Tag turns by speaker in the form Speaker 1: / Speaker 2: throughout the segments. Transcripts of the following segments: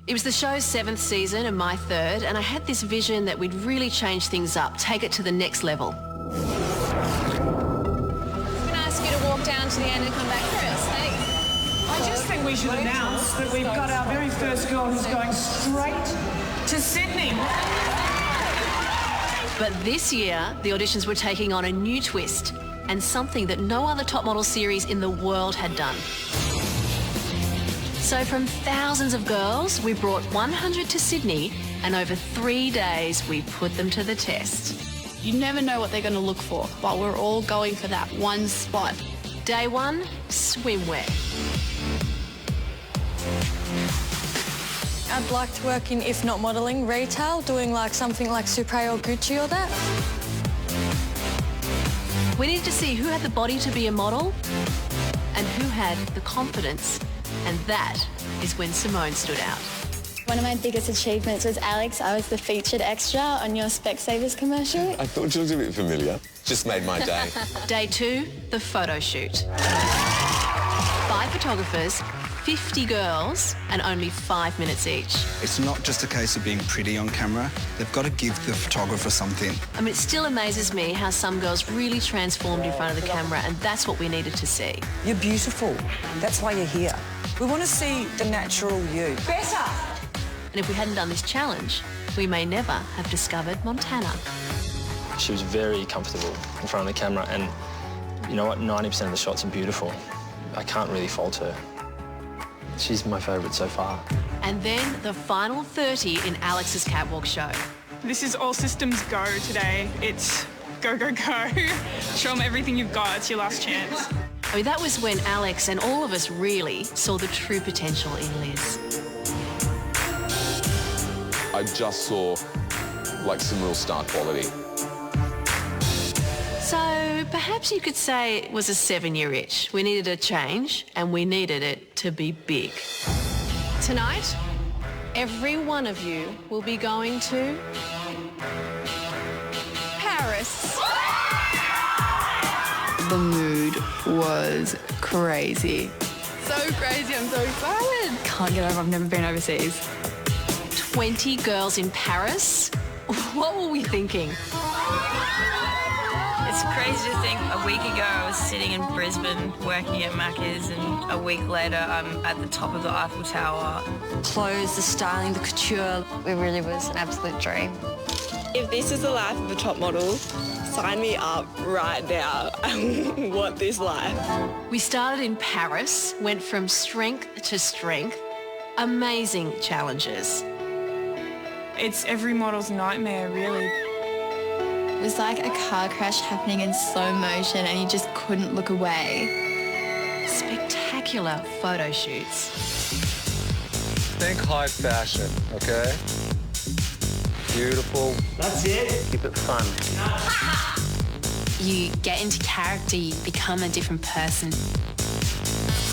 Speaker 1: It was the show's 7th season and my 3rd, and I had this vision that we'd really change things up, take it to the next level.
Speaker 2: I'm going to ask you to walk down to the end and come back for us. Thanks.
Speaker 3: I just think we should announce that we've got our very first girl who's going straight to Sydney.
Speaker 1: But this year, the auditions were taking on a new twist and something that no other top model series in the world had done. So from thousands of girls, we brought 100 to Sydney, and over 3 days, we put them to the test.
Speaker 4: You never know what they're going to look for, but we're all going for that one spot.
Speaker 1: Day 1, swimwear.
Speaker 5: I'd like to work in, if not modelling, retail, doing like something like Supre or Gucci or that.
Speaker 1: We needed to see who had the body to be a model and who had the confidence. And that is when Simone stood out.
Speaker 6: One of my biggest achievements was Alex. I was the featured extra on your Specsavers commercial.
Speaker 7: I thought you looked a bit familiar. Just made my day.
Speaker 1: Day 2, the photo shoot. 5 photographers, 50 girls, and only 5 minutes each.
Speaker 8: It's not just a case of being pretty on camera. They've got to give the photographer something.
Speaker 1: I mean, it still amazes me how some girls really transformed in front of the camera, and that's what we needed to see.
Speaker 3: You're beautiful. That's why you're here. We want to see the natural you. Better!
Speaker 1: And if we hadn't done this challenge, we may never have discovered Montana.
Speaker 9: She was very comfortable in front of the camera, and you know what? 90% of the shots are beautiful. I can't really fault her. She's my favourite so far.
Speaker 1: And then the final 30 in Alex's catwalk show.
Speaker 10: This is all systems go today. It's go, go, go. Show them everything you've got. It's your last chance.
Speaker 1: I mean, that was when Alex and all of us really saw the true potential in Liz.
Speaker 7: I just saw, like, some real star quality.
Speaker 1: So perhaps you could say it was a 7-year itch. We needed a change, and we needed it to be big. Tonight, every one of you will be going to Paris.
Speaker 4: The mood was crazy. So crazy, I'm so excited. Can't get over, I've never been overseas.
Speaker 1: 20 girls in Paris? What were we thinking?
Speaker 11: It's crazy to think a week ago I was sitting in Brisbane working at Macca's, and a week later I'm at the top of the Eiffel Tower.
Speaker 5: Clothes, the styling, the couture.
Speaker 6: It really was an absolute dream.
Speaker 12: If this is the life of a top model, sign me up right now. I want this life.
Speaker 1: We started in Paris, went from strength to strength. Amazing challenges.
Speaker 10: It's every model's nightmare, really.
Speaker 4: It was like a car crash happening in slow motion and you just couldn't look away.
Speaker 1: Spectacular photo shoots.
Speaker 7: Think high fashion, okay? Beautiful.
Speaker 9: That's it. Keep it fun.
Speaker 13: You get into character, you become a different person.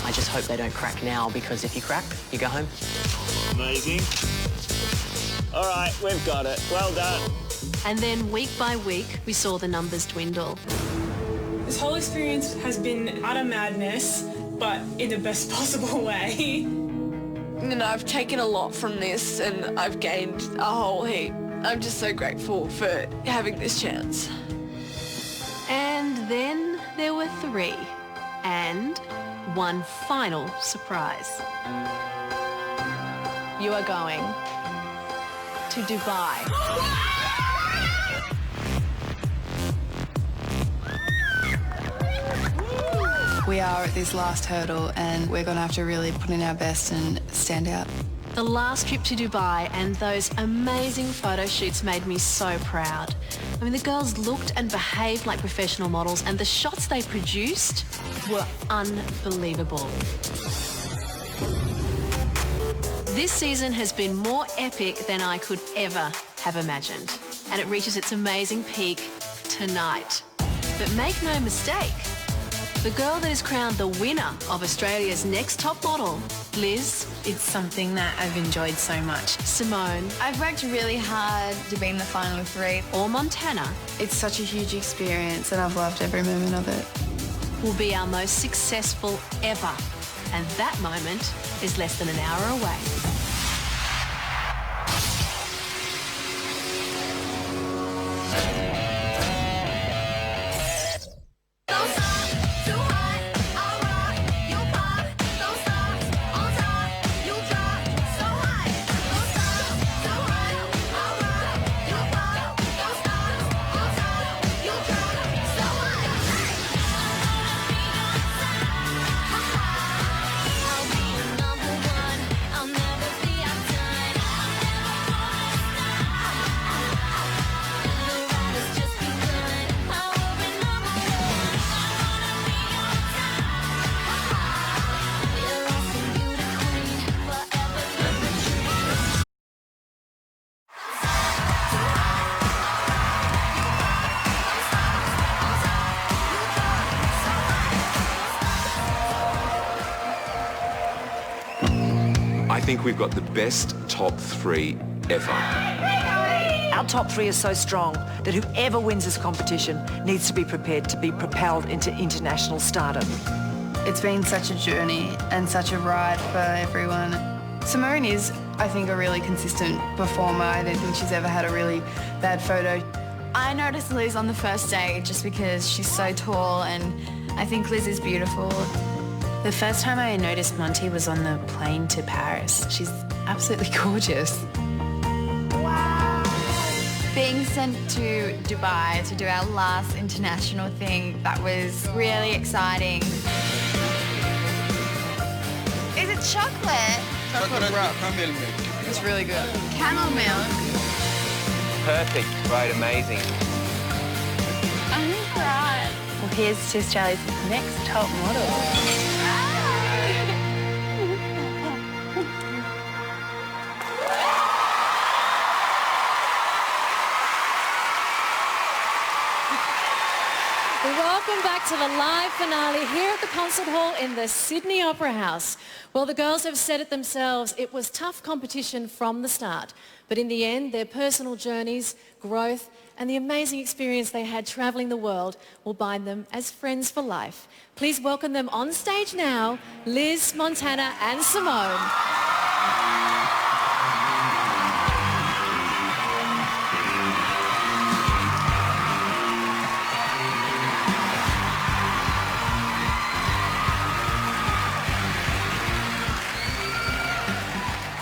Speaker 14: I just hope they don't crack now, because if you crack, you go home.
Speaker 9: Amazing. All right, we've got it. Well done.
Speaker 1: And then week by week, we saw the numbers dwindle.
Speaker 10: This whole experience has been utter madness, but in the best possible way.
Speaker 5: You know, I've taken a lot from this and I've gained a whole heap. I'm just so grateful for having this chance.
Speaker 1: And then there were 3, and one final surprise. You are going to Dubai.
Speaker 4: We are at this last hurdle and we're going to have to really put in our best and stand out.
Speaker 1: The last trip to Dubai and those amazing photo shoots made me so proud. I mean, the girls looked and behaved like professional models, and the shots they produced were unbelievable. This season has been more epic than I could ever have imagined, and it reaches its amazing peak tonight. But make no mistake, the girl that is crowned the winner of Australia's Next Top Model, Liz.
Speaker 13: It's something that I've enjoyed so much.
Speaker 1: Simone.
Speaker 4: I've worked really hard to be in the final 3.
Speaker 1: Or Montana.
Speaker 4: It's such a huge experience and I've loved every moment of it.
Speaker 1: Will be our most successful ever. And that moment is less than an hour away.
Speaker 15: think we've got the best top 3 ever.
Speaker 16: Our top 3 is so strong that whoever wins this competition needs to be prepared to be propelled into international stardom.
Speaker 4: It's been such a journey and such a ride for everyone. Simone is, I think, a really consistent performer. I don't think she's ever had a really bad photo.
Speaker 6: I noticed Liz on the first day just because she's so tall, and I think Liz is beautiful.
Speaker 13: The first time I noticed Monty was on the plane to Paris. She's absolutely gorgeous.
Speaker 6: Being sent to Dubai to do our last international thing, that was really exciting. Is it chocolate?
Speaker 8: Chocolate wrap. Camel milk.
Speaker 4: It's really good.
Speaker 6: Camel milk.
Speaker 17: Perfect, great, amazing.
Speaker 6: I'm right.
Speaker 13: Well, here's to Australia's next top model.
Speaker 18: Welcome back to the live finale here at the Concert Hall in the Sydney Opera House. Well, the girls have said it themselves, it was tough competition from the start. But in the end, their personal journeys, growth, and the amazing experience they had travelling the world will bind them as friends for life. Please welcome them on stage now, Liz, Montana, and Simone.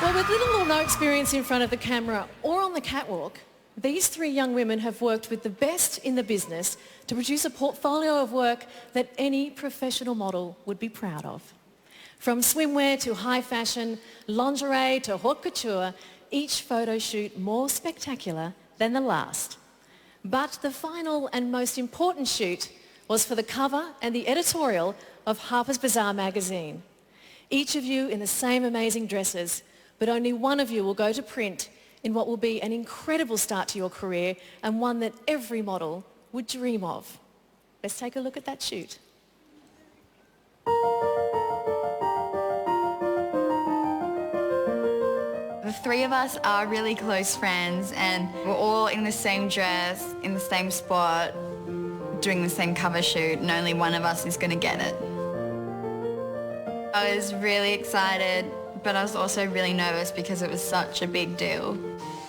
Speaker 18: Well, with little or no experience in front of the camera or on the catwalk, these 3 young women have worked with the best in the business to produce a portfolio of work that any professional model would be proud of. From swimwear to high fashion, lingerie to haute couture, each photo shoot more spectacular than the last. But the final and most important shoot was for the cover and the editorial of Harper's Bazaar magazine. Each of you in the same amazing dresses, but only one of you will go to print in what will be an incredible start to your career and one that every model would dream of. Let's take a look at that shoot.
Speaker 6: The 3 of us are really close friends, and we're all in the same dress, in the same spot, doing the same cover shoot, and only one of us is going to get it. I was really excited, but I was also really nervous because it was such a big deal.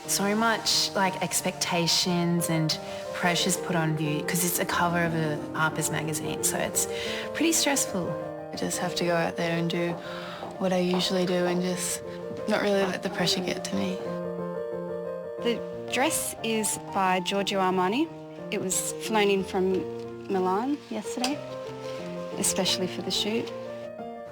Speaker 13: So much expectations and pressures put on you because it's a cover of a Harper's magazine, so it's pretty stressful.
Speaker 4: I just have to go out there and do what I usually do and just not really let the pressure get to me.
Speaker 19: The dress is by Giorgio Armani. It was flown in from Milan yesterday, especially for the shoot.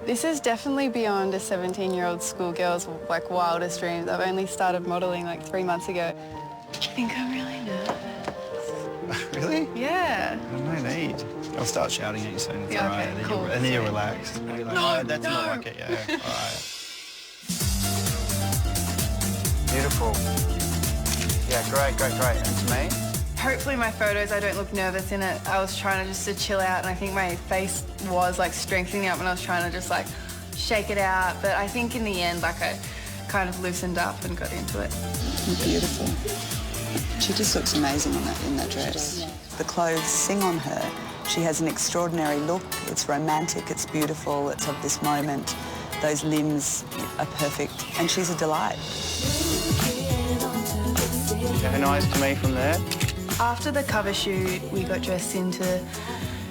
Speaker 4: This is definitely beyond a 17-year-old schoolgirl's wildest dreams. I've only started modelling 3 months ago. I think I'm really nervous.
Speaker 8: Really?
Speaker 4: Yeah.
Speaker 8: No need. I'll start shouting at you soon. It's
Speaker 4: Yeah,
Speaker 8: all right.
Speaker 4: okay,
Speaker 8: And
Speaker 4: cool.
Speaker 8: then you'll relax. You'll be like, no, that's not like it. Yeah. All right. Beautiful. Yeah, great. And to me?
Speaker 4: Hopefully my photos, I don't look nervous in it. I was trying to chill out, and I think my face was strengthening up when I was trying to just shake it out. But I think in the end, I kind of loosened up and got into it.
Speaker 20: Beautiful. She just looks amazing in that dress. The clothes sing on her. She has an extraordinary look. It's romantic, it's beautiful, it's of this moment. Those limbs are perfect, and she's a delight.
Speaker 8: Have eyes to me from there.
Speaker 4: After the cover shoot, we got dressed into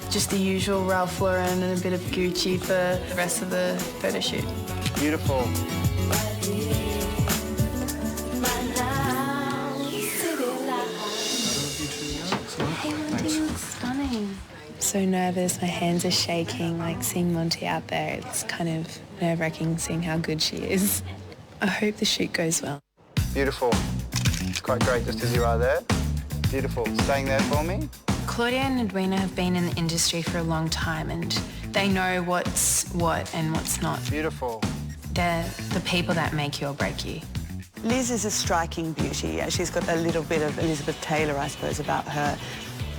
Speaker 4: just the usual Ralph Lauren and a bit of Gucci for the rest of the photo shoot.
Speaker 8: Beautiful.
Speaker 13: Hey, Monty, you look stunning. I'm so nervous, my hands are shaking, seeing Monty out there. It's kind of nerve-wracking seeing how good she is. I hope the shoot goes well.
Speaker 8: Beautiful. It's quite great just as you are there. Beautiful. Staying there for me.
Speaker 13: Claudia and Edwina have been in the industry for a long time and they know what's what and what's not.
Speaker 8: Beautiful.
Speaker 13: They're the people that make you or break you.
Speaker 20: Liz is a striking beauty. She's got a little bit of Elizabeth Taylor, I suppose, about her.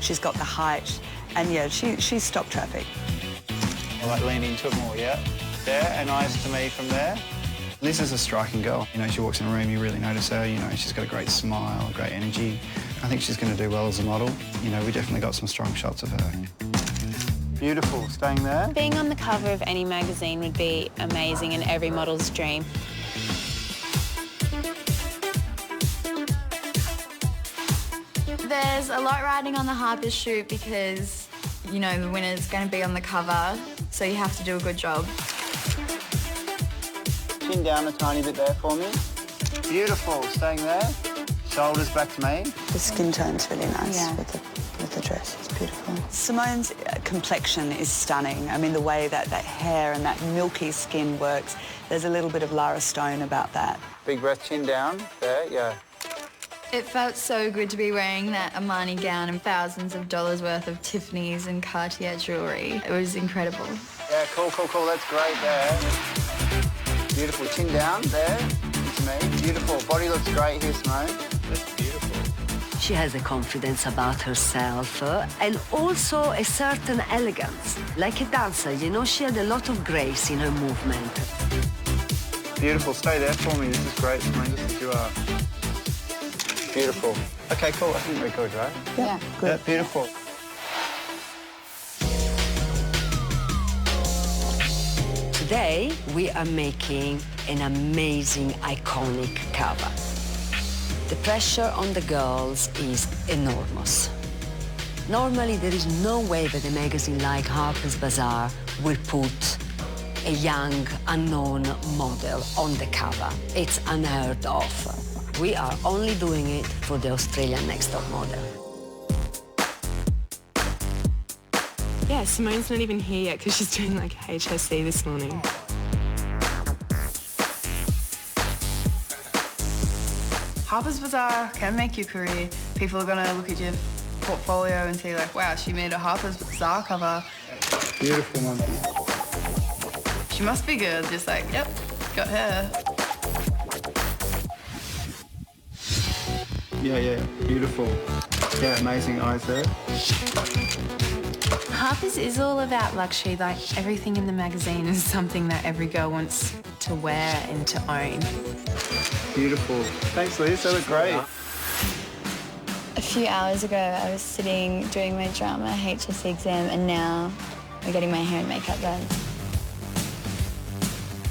Speaker 20: She's got the height, and yeah, she's stopped traffic.
Speaker 8: I lean into it more, yeah? There, and eyes to me from there. Liz is a striking girl. You know, she walks in a room, you really notice her. You know, she's got a great smile, great energy. I think she's going to do well as a model. You know, we definitely got some strong shots of her. Beautiful, staying there.
Speaker 13: Being on the cover of any magazine would be amazing and every model's dream.
Speaker 6: There's a lot riding on the Harper's shoot because, you know, the winner's going to be on the cover, so you have to do a good job.
Speaker 8: Chin down a tiny bit there for me. Beautiful, staying there. Shoulders back to me.
Speaker 20: The skin tone's really nice with the dress. It's beautiful. Simone's complexion is stunning. I mean, the way that hair and that milky skin works, there's a little bit of Lara Stone about that.
Speaker 8: Big breath, chin down. There, yeah.
Speaker 6: It felt so good to be wearing that Armani gown and thousands of dollars worth of Tiffany's and Cartier jewellery. It was incredible.
Speaker 8: Yeah, cool. That's great there. Beautiful. Chin down there. To me. Beautiful. Body looks great here, Simone. That's beautiful.
Speaker 21: She has a confidence about herself and also a certain elegance. Like a dancer, you know, she had a lot of grace in her movement.
Speaker 8: Beautiful. Stay there for me. This is great, Simone, just as you are. Beautiful. Okay, cool. I think we're good, right?
Speaker 20: Yeah, good.
Speaker 8: Yeah, beautiful.
Speaker 21: Today, we are making an amazing, iconic cover. The pressure on the girls is enormous. Normally, there is no way that a magazine like Harper's Bazaar will put a young, unknown model on the cover. It's unheard of. We are only doing it for the Australian Next Top Model.
Speaker 12: Yeah, Simone's not even here yet because she's doing like HSC this morning.
Speaker 4: Harper's Bazaar can make your career. People are going to look at your portfolio and see like, wow, she made a Harper's Bazaar cover.
Speaker 8: Beautiful one.
Speaker 4: She must be good. Just like, yep, got her.
Speaker 8: Yeah, beautiful. Yeah, amazing eyes there.
Speaker 13: Harper's is all about luxury. Like, everything in the magazine is something that every girl wants to wear and to own.
Speaker 8: Beautiful. Thanks, Liz. That looked great.
Speaker 6: A few hours ago, I was sitting doing my drama HSC exam, and now we're getting my hair and makeup done.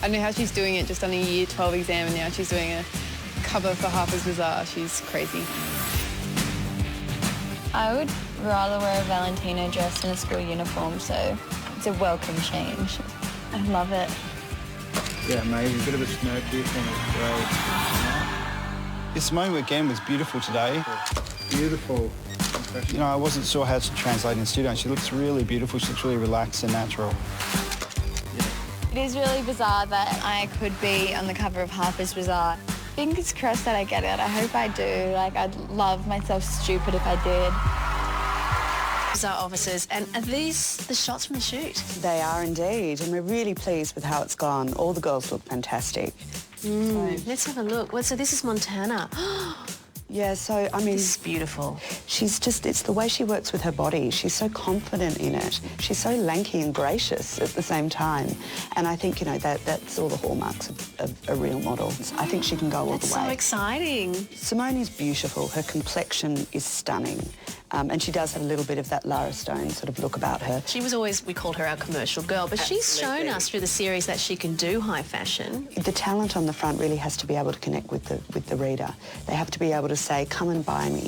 Speaker 4: I don't know how she's doing it just on a Year 12 exam, and now she's doing a cover for Harper's Bazaar. She's crazy.
Speaker 6: I would rather wear a Valentino dress than a school uniform, so it's a welcome change. I love it.
Speaker 8: Yeah, amazing. Bit of a smirk here for me. Great. Simone again was beautiful today. Beautiful. You know, I wasn't sure how to translate in the studio, and she looks really beautiful. She looks really relaxed and natural.
Speaker 6: It is really bizarre that I could be on the cover of Harper's Bazaar. Fingers crossed that I get it. I hope I do. Like, I'd love myself stupid if I did.
Speaker 1: Bazaar officers, and are these the shots from the shoot?
Speaker 20: They are indeed, and we're really pleased with how it's gone. All the girls look fantastic.
Speaker 1: Let's have a look. So this is Montana.
Speaker 20: Yeah, so, I mean...
Speaker 1: This is beautiful.
Speaker 20: She's just, it's the way she works with her body. She's so confident in it. She's so lanky and gracious at the same time. And I think, you know, that's all the hallmarks of a real model. I think she can go all the way.
Speaker 1: That's so exciting.
Speaker 20: Simone is beautiful. Her complexion is stunning. And she does have a little bit of that Lara Stone sort of look about her.
Speaker 1: She was always, we called her our commercial girl, but she's shown us through the series that she can do high fashion.
Speaker 20: The talent on the front really has to be able to connect with the reader. They have to be able to say, come and buy me.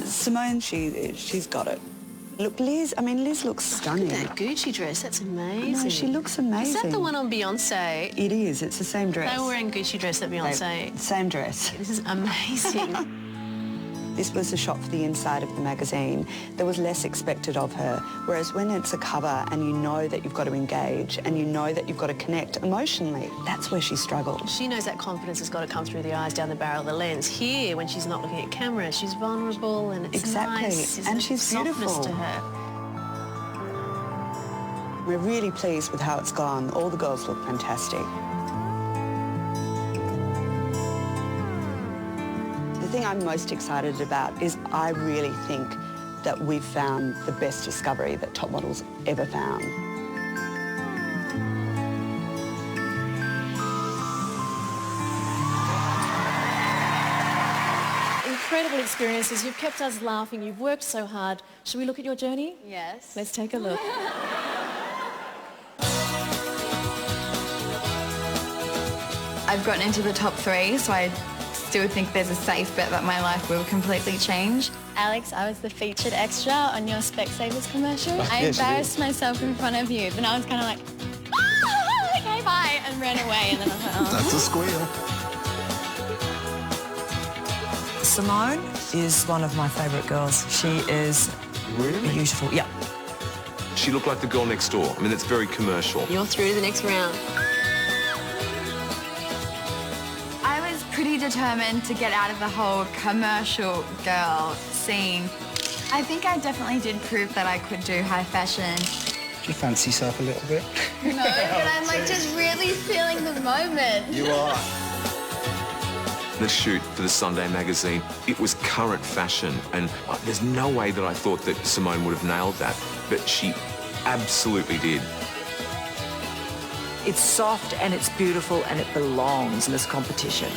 Speaker 20: Simone, she's got it. Look, Liz, I mean, Liz looks stunning.
Speaker 1: Look at that Gucci dress, that's amazing.
Speaker 20: No, she looks amazing.
Speaker 1: Is that the one on Beyonce?
Speaker 20: It is, it's the same dress.
Speaker 1: They were wearing Gucci dress at Beyonce.
Speaker 20: Same dress.
Speaker 1: This is amazing.
Speaker 20: This was a shot for the inside of the magazine. There was less expected of her, whereas when it's a cover and you know that you've got to engage and you know that you've got to connect emotionally, that's where she struggled.
Speaker 1: She knows that confidence has got to come through the eyes, down the barrel of the lens. Here, when she's not looking at camera, she's vulnerable and it's nice.
Speaker 20: And she's beautiful.
Speaker 1: To her.
Speaker 20: We're really pleased with how it's gone. All the girls look fantastic. The thing I'm most excited about is I really think that we've found the best discovery that Top Model's ever found.
Speaker 18: incredible experiences. You've kept us laughing. You've worked so hard. Should we look at your journey?
Speaker 6: Yes.
Speaker 18: Let's take a look.
Speaker 6: I've gotten into the top 3, so I still think there's a safe bet that my life will completely change.
Speaker 2: Alex, I was the featured extra on your Specsavers commercial. I
Speaker 6: Yes, you
Speaker 2: embarrassed myself in front of you, then I was kind of like, ah, okay, bye, and ran away, and then I was like, oh.
Speaker 22: That's a squeal.
Speaker 16: Simone is one of my favourite girls. She is beautiful. Yeah.
Speaker 15: She looked like the girl next door. I mean, it's very commercial.
Speaker 1: You're through to the next round.
Speaker 6: I was pretty determined to get out of the whole commercial girl scene. I think I definitely did prove that I could do high fashion.
Speaker 8: Do you fancy yourself a little bit?
Speaker 2: No, but I'm like just really feeling the moment.
Speaker 8: You are.
Speaker 15: The shoot for the Sunday magazine, it was current fashion, and there's no way that I thought that Simone would have nailed that, but she absolutely did.
Speaker 16: It's soft and it's beautiful and it belongs in this competition.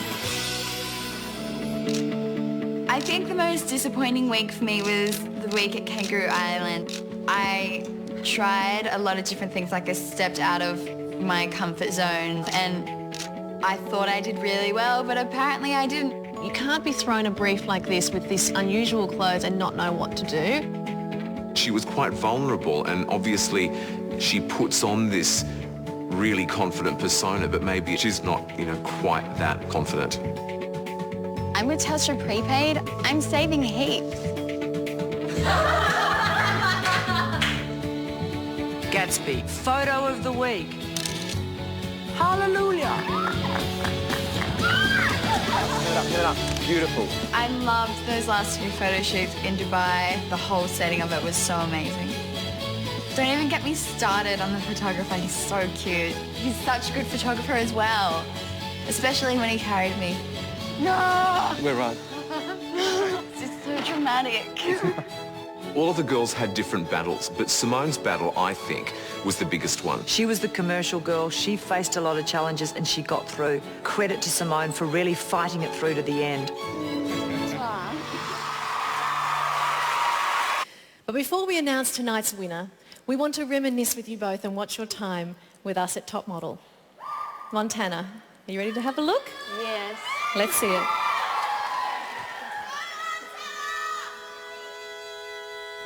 Speaker 6: I think the most disappointing week for me was the week at Kangaroo Island. I tried a lot of different things, like I stepped out of my comfort zone, and I thought I did really well, but apparently I didn't.
Speaker 1: You can't be thrown a brief like this with this unusual clothes and not know what to do.
Speaker 15: She was quite vulnerable, and obviously she puts on this really confident persona, but maybe she's not, quite that confident.
Speaker 2: I'm with Telstra Prepaid. I'm saving heaps.
Speaker 16: Gatsby, photo of the week. Hallelujah.
Speaker 17: Get it up. Beautiful.
Speaker 6: I loved those last 2 photo shoots in Dubai. The whole setting of it was so amazing. Don't even get me started on the photographer. He's so cute. He's such a good photographer as well, especially when he carried me. No!
Speaker 15: We're right.
Speaker 6: It's just so dramatic.
Speaker 15: All of the girls had different battles, but Simone's battle, I think, was the biggest one.
Speaker 16: She was the commercial girl. She faced a lot of challenges and she got through. Credit to Simone for really fighting it through to the end.
Speaker 18: But before we announce tonight's winner, we want to reminisce with you both and watch your time with us at Top Model. Montana, are you ready to have a look?
Speaker 2: Yes.
Speaker 18: Let's see it.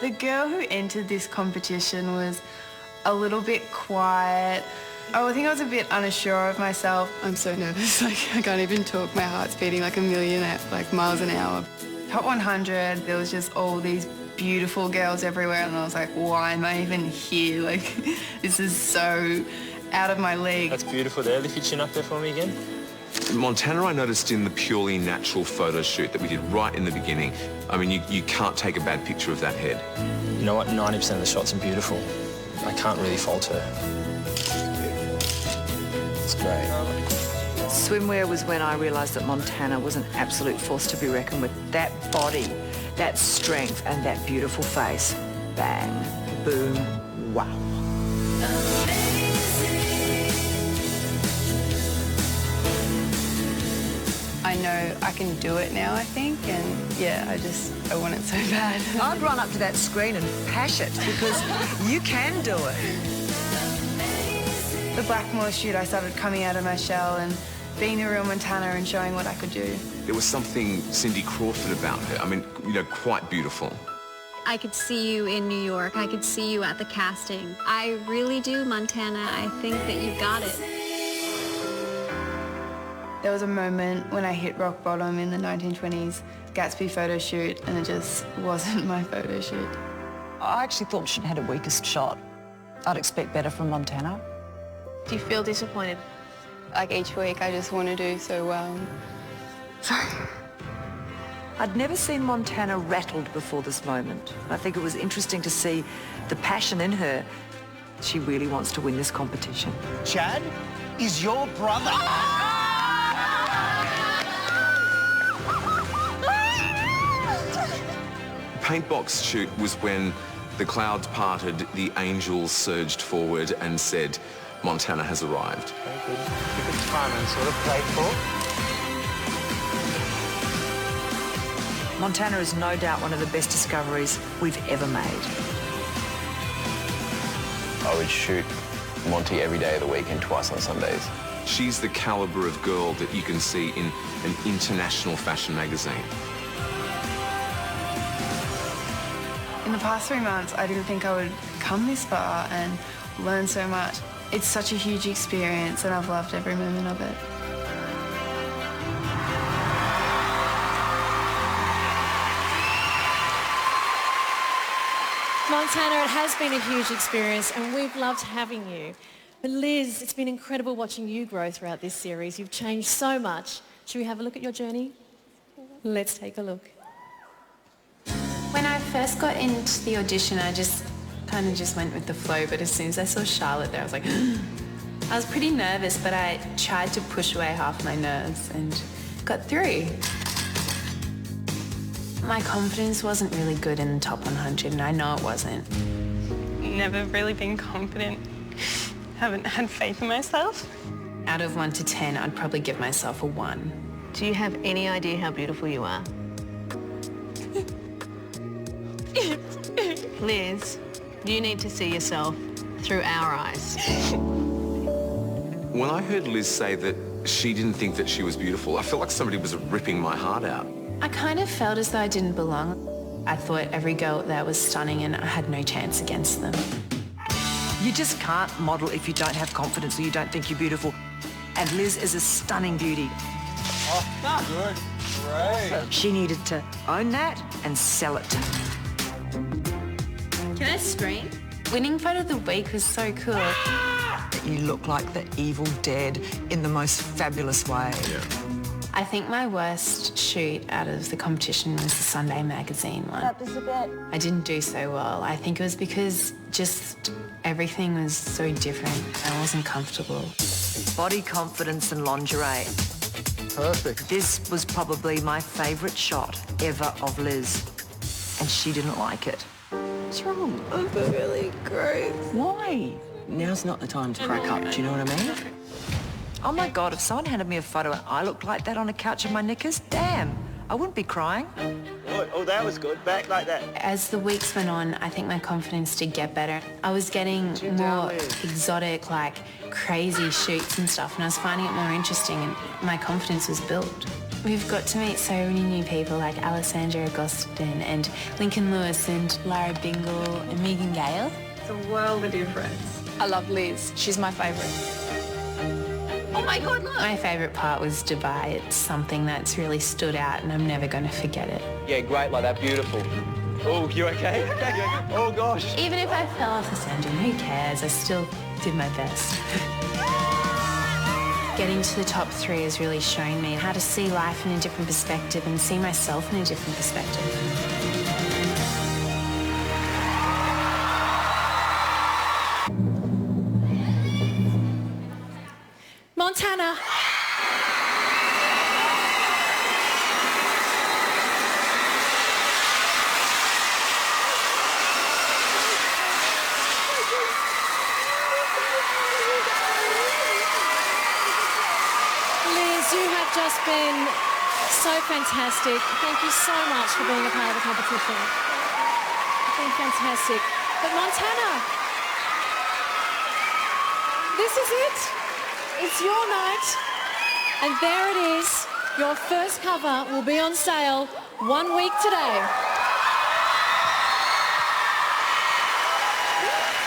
Speaker 4: The girl who entered this competition was a little bit quiet. I think I was a bit unsure of myself.
Speaker 13: I'm so nervous, I can't even talk. My heart's beating like a million miles an hour.
Speaker 4: Top 100, there was just all these beautiful girls everywhere, and I was like, why am I even here? This is so out of my league.
Speaker 9: That's beautiful there. Lift your chin up there for me again.
Speaker 15: Montana, I noticed in the purely natural photo shoot that we did right in the beginning. I mean, you can't take a bad picture of that head.
Speaker 9: You know what? 90% of the shots are beautiful. I can't really fault her.
Speaker 8: It's great.
Speaker 16: Swimwear was when I realised that Montana was an absolute force to be reckoned with. That body, that strength and that beautiful face. Bang, boom, wow.
Speaker 13: I know I can do it now, I think, and yeah, I want it so bad.
Speaker 16: I'd run up to that screen and pash it, because you can do it.
Speaker 4: The Blackmore shoot, I started coming out of my shell and being the real Montana and showing what I could do.
Speaker 15: There was something Cindy Crawford about her. I mean, quite beautiful.
Speaker 2: I could see you in New York. I could see you at the casting. I really do, Montana. I think that you've got it.
Speaker 4: There was a moment when I hit rock bottom in the 1920s Gatsby photo shoot, and it just wasn't my photo shoot.
Speaker 16: I actually thought she had a weakest shot. I'd expect better from Montana.
Speaker 1: Do you feel disappointed?
Speaker 13: Each week, I just want to do so well.
Speaker 16: Sorry. I'd never seen Montana rattled before this moment. I think it was interesting to see the passion in her. She really wants to win this competition.
Speaker 22: Chad is your brother.
Speaker 15: Paintbox shoot was when the clouds parted, the angels surged forward and said, Montana has arrived.
Speaker 22: Very good. Keep it fun and sort of playful.
Speaker 16: Montana is no doubt one of the best discoveries we've ever made.
Speaker 17: I would shoot Monty every day of the week and twice on Sundays.
Speaker 15: She's the calibre of girl that you can see in an international fashion magazine.
Speaker 4: In the past 3 months, I didn't think I would come this far and learn so much. It's such a huge experience and I've loved every moment of it.
Speaker 18: Montana, it has been a huge experience and we've loved having you. But Liz, it's been incredible watching you grow throughout this series. You've changed so much. Should we have a look at your journey? Let's take a look.
Speaker 13: When I first got into the audition, I just kind of went with the flow, but as soon as I saw Charlotte there, I was like, I was pretty nervous, but I tried to push away half my nerves and got through. My confidence wasn't really good in the top 100, and I know it wasn't.
Speaker 3: Never really been confident. Haven't had faith in myself.
Speaker 13: Out of 1 to 10, I'd probably give myself a 1.
Speaker 1: Do you have any idea how beautiful you are? Liz, you need to see yourself through our eyes.
Speaker 15: When I heard Liz say that she didn't think that she was beautiful, I felt like somebody was ripping my heart out.
Speaker 13: I kind of felt as though I didn't belong. I thought every girl there was stunning and I had no chance against them.
Speaker 16: You just can't model if you don't have confidence or you don't think you're beautiful. And Liz is a stunning beauty.
Speaker 17: Oh, good. Great.
Speaker 16: She needed to own that and sell it.
Speaker 13: Can I scream? Winning photo of the week was so cool.
Speaker 16: You look like the Evil Dead in the most fabulous way.
Speaker 15: Yeah.
Speaker 13: I think my worst shoot out of the competition was the Sunday magazine one. I didn't do so well. I think it was because just everything was so different. I wasn't comfortable.
Speaker 16: Body confidence and lingerie.
Speaker 17: Perfect.
Speaker 16: This was probably my favourite shot ever of Liz. And she didn't like it. What's wrong?
Speaker 12: I feel really gross.
Speaker 16: Why?
Speaker 14: Now's not the time to crack up, do you know what I mean?
Speaker 16: Oh my God, if someone handed me a photo and I looked like that on a couch in my knickers, damn, I wouldn't be crying.
Speaker 17: Oh, that was good. Back like that.
Speaker 13: As the weeks went on, I think my confidence did get better. I was getting more exotic, like crazy shoots and stuff, and I was finding it more interesting and my confidence was built. We've got to meet so many new people like Alessandra Agostin and Lincoln Lewis and Lara Bingle and Megan Gale.
Speaker 12: It's a world of difference.
Speaker 6: I love Liz. She's my favourite.
Speaker 13: Oh my God, look! My favourite part was Dubai. It's something that's really stood out and I'm never going to forget it.
Speaker 17: Yeah, great like that. Beautiful. Oh, you okay? Oh, gosh.
Speaker 13: Even if I fell off the sand, who cares? I still did my best. Getting to the top 3 has really shown me how to see life in a different perspective and see myself in a different perspective.
Speaker 18: Montana. Liz, you have just been so fantastic. Thank you so much for being a part of the competition. It's been fantastic. But Montana, this is it. It's your night. And there it is. Your first cover will be on sale 1 week today.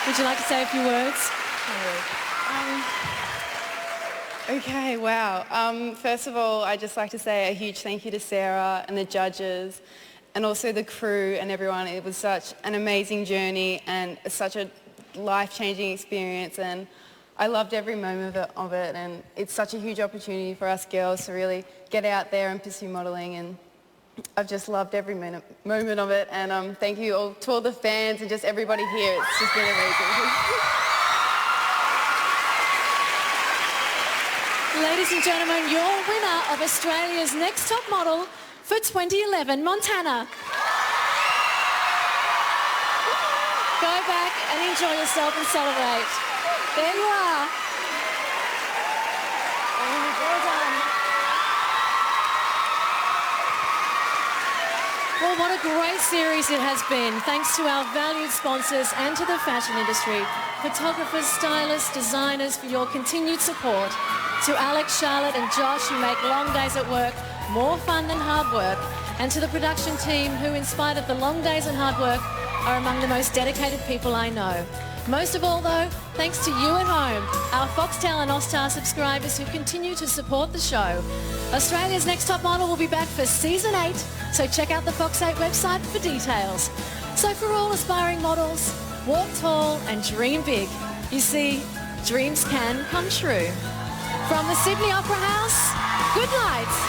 Speaker 18: Would you like to say a few words?
Speaker 11: Okay, wow. First of all, I'd just like to say a huge thank you to Sarah and the judges and also the crew and everyone. It was such an amazing journey and such a life-changing experience, and I loved every moment of it, and it's such a huge opportunity for us girls to really get out there and pursue modelling, and I've just loved every moment of it, and thank you all to all the fans and just everybody here. It's just been amazing.
Speaker 18: Ladies and gentlemen, your winner of Australia's Next Top Model for 2011, Montana. Go back and enjoy yourself and celebrate. There you are. Well done. what a great series it has been. Thanks to our valued sponsors and to the fashion industry, photographers, stylists, designers for your continued support. To Alex, Charlotte and Josh who make long days at work more fun than hard work. And to the production team who, in spite of the long days and hard work, are among the most dedicated people I know. Most of all though, thanks to you at home, our Foxtel and Austar subscribers who continue to support the show. Australia's Next Top Model will be back for Season 8, so check out the Fox 8 website for details. So for all aspiring models, walk tall and dream big. You see, dreams can come true. From the Sydney Opera House, good night.